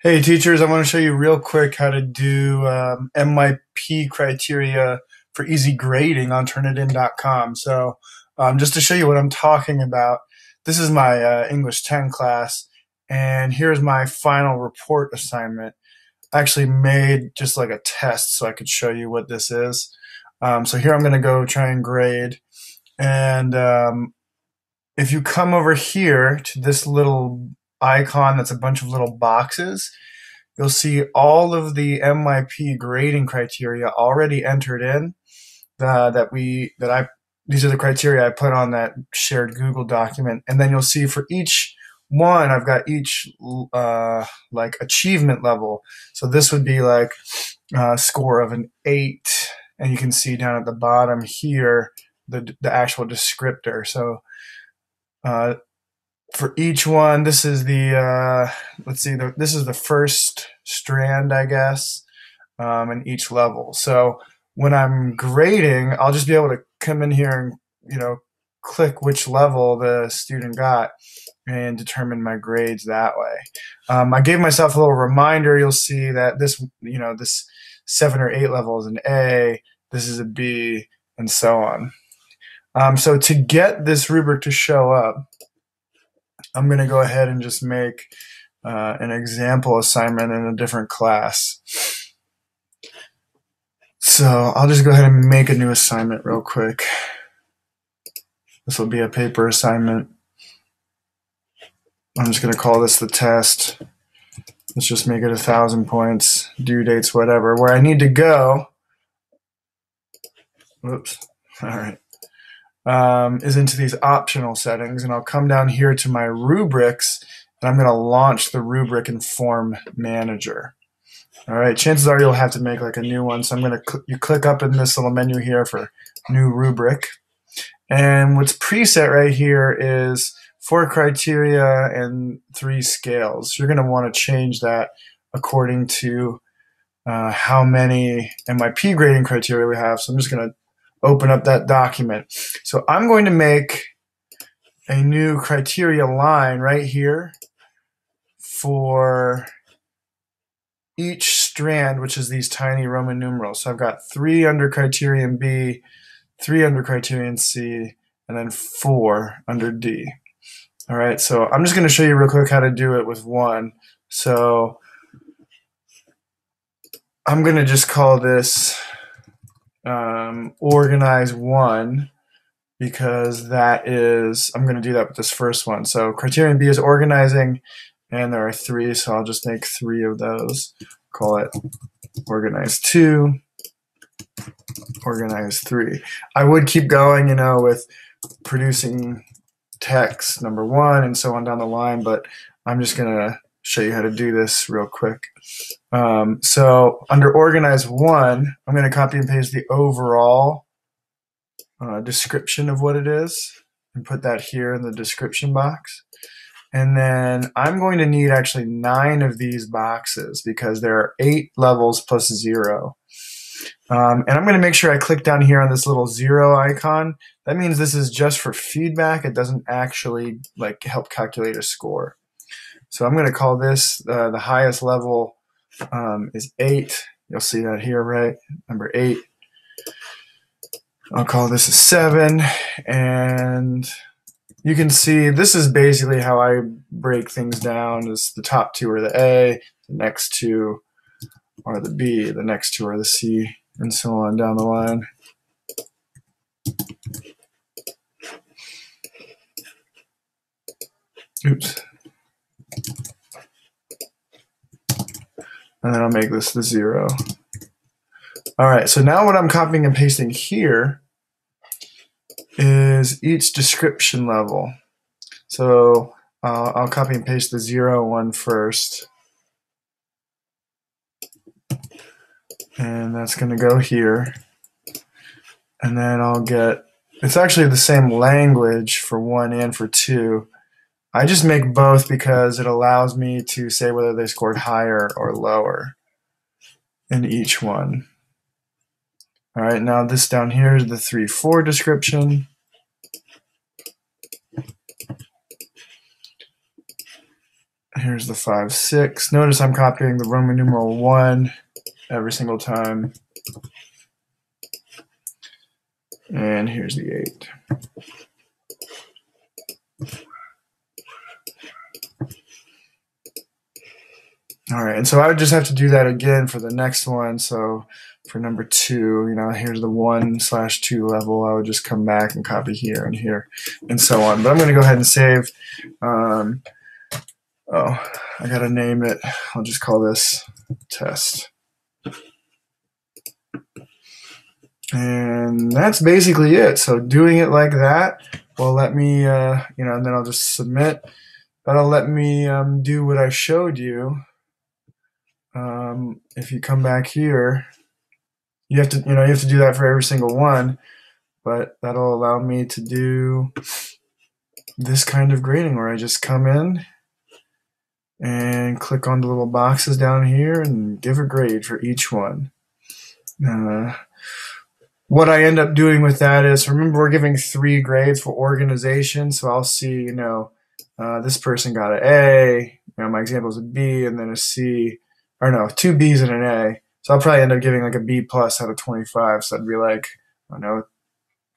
Hey teachers, I want to show you real quick how to do MYP criteria for easy grading on Turnitin.com. So just to show you what I'm talking about, this is my English 10 class, and here's my final report assignment. I actually made just like a test so I could show you what this is. So here I'm going to go try and grade. And if you come over here to this little icon that's a bunch of little boxes, you'll see all of the MYP grading criteria already entered in. These are the criteria I put on that shared Google document, and then you'll see for each one I've got each like achievement level. So this would be like a score of an 8, and you can see down at the bottom here the actual descriptor. So uh, for each one, this is the this is the first strand, I guess, in each level. So when I'm grading, I'll just be able to come in here and click which level the student got and determine my grades that way. I gave myself a little reminder. You'll see that this 7 or 8 level is an A, this is a B, and so on. So to get this rubric to show up, I'm going to go ahead and just make an example assignment in a different class. So I'll just go ahead and make a new assignment real quick. This will be a paper assignment. I'm just going to call this the test. Let's just make it 1,000 points, due dates, whatever. Where I need to go, whoops, all right, is into these optional settings, and I'll come down here to my rubrics, and I'm going to launch the rubric in Form Manager. All right, chances are you'll have to make like a new one, so I'm going to you click up in this little menu here for New Rubric, and what's preset right here is 4 criteria and 3 scales. You're going to want to change that according to how many MYP grading criteria we have. So I'm just going to open up that document. So I'm going to make a new criteria line right here for each strand, which is these tiny Roman numerals. So I've got 3 under criterion B, 3 under criterion C, and then 4 under D. All right, so I'm just going to show you real quick how to do it with 1. So I'm going to just call this organize 1, because that is, I'm going to do that with this first one. So criterion B is organizing, and there are 3, so I'll just make 3 of those. Call it organize 2, organize 3. I would keep going, with producing text number 1 and so on down the line, but I'm just going to show you how to do this real quick. So under organize 1, I'm going to copy and paste the overall description of what it is and put that here in the description box. And then I'm going to need actually 9 of these boxes because there are 8 levels plus 0. And I'm going to make sure I click down here on this little 0 icon. That means this is just for feedback. It doesn't actually help calculate a score. So I'm going to call this the highest level is 8. You'll see that here, right? Number 8. I'll call this a 7, and you can see this is basically how I break things down. Is the top 2 are the A, the next 2 are the B, the next 2 are the C, and so on down the line. Oops. And then I'll make this the 0. All right, so now what I'm copying and pasting here is each description level. So I'll copy and paste the 0 one first. And that's going to go here. And then I'll get, it's actually the same language for 1 and for 2. I just make both because it allows me to say whether they scored higher or lower in each one. All right, now this down here is the 3-4 description. Here's the 5, 6. Notice I'm copying the Roman numeral 1 every single time. And here's the 8. All right, and so I would just have to do that again for the next one. So for number 2, here's the 1/2 level. I would just come back and copy here and here and so on. But I'm going to go ahead and save. I got to name it. I'll just call this test. And that's basically it. So doing it like that will let me, and then I'll just submit. That'll let me do what I showed you. If you come back here, you have to do that for every single one, but that'll allow me to do this kind of grading where I just come in and click on the little boxes down here and give a grade for each one. What I end up doing with that is, remember, we're giving 3 grades for organization, so I'll see, this person got an A, my example is a B, and then a C, or no, 2 B's and an A. So I'll probably end up giving like a B plus out of 25, so that'd be like,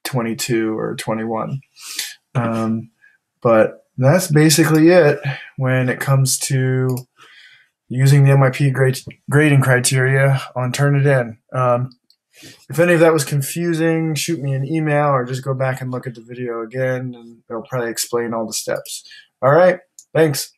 22 or 21. But that's basically it when it comes to using the MYP grading criteria on Turnitin. If any of that was confusing, shoot me an email or just go back and look at the video again, and it'll probably explain all the steps. All right, thanks.